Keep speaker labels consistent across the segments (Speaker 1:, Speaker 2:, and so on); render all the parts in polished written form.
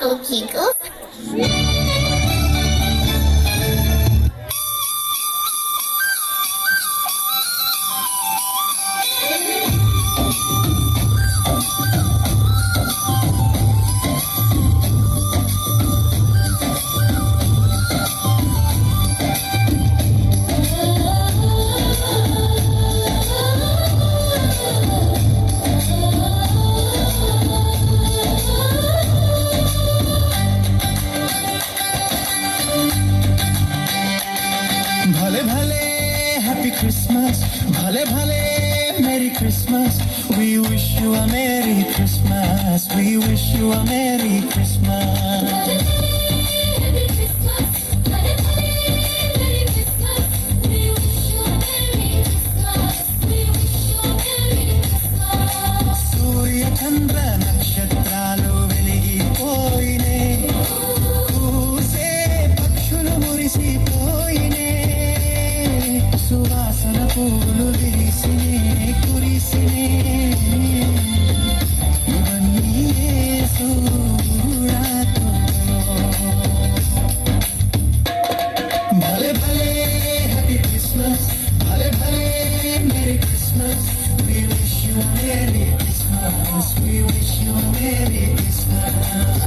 Speaker 1: Okay, go.
Speaker 2: भले भले happy Christmas, भले भले मेरी Christmas. We wish you a merry Christmas. We wish you a merry Christmas. సూర్య చంద్ర నక్షత్రాలు వెలిగిపోయినే, కూసే పక్షులు మురిసిపోయినే, సువాసన పూలు విరిసినే కురిసినే, ఇవన్నీ యేసు రాకతో. భలే భలే హ్యాపీ క్రిస్మస్, భలే భలే merry Christmas. We wish you a merry Christmas. We wish you a merry Christmas.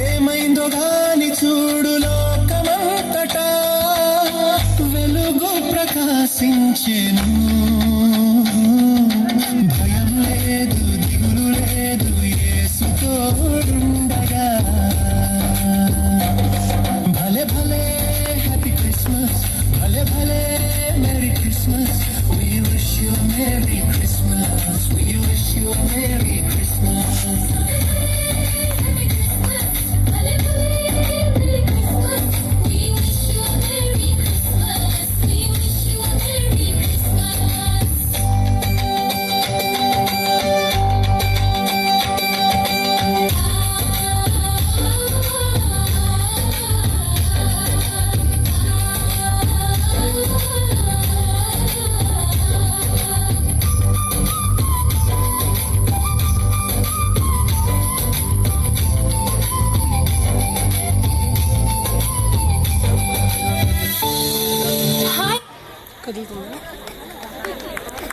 Speaker 2: ఏమైందో గాని చూడు లోకమంతటా వెలుగు ప్రకాశించెను. భయం లేదు, దిగులు లేదు, యేసు తోడుండగా. భలే భలే హ్యాపీ క్రిస్మస్, భలే భలే merry Christmas. We wish you a merry Christmas. We wish you a merry Christmas.
Speaker 3: కదులుతుందా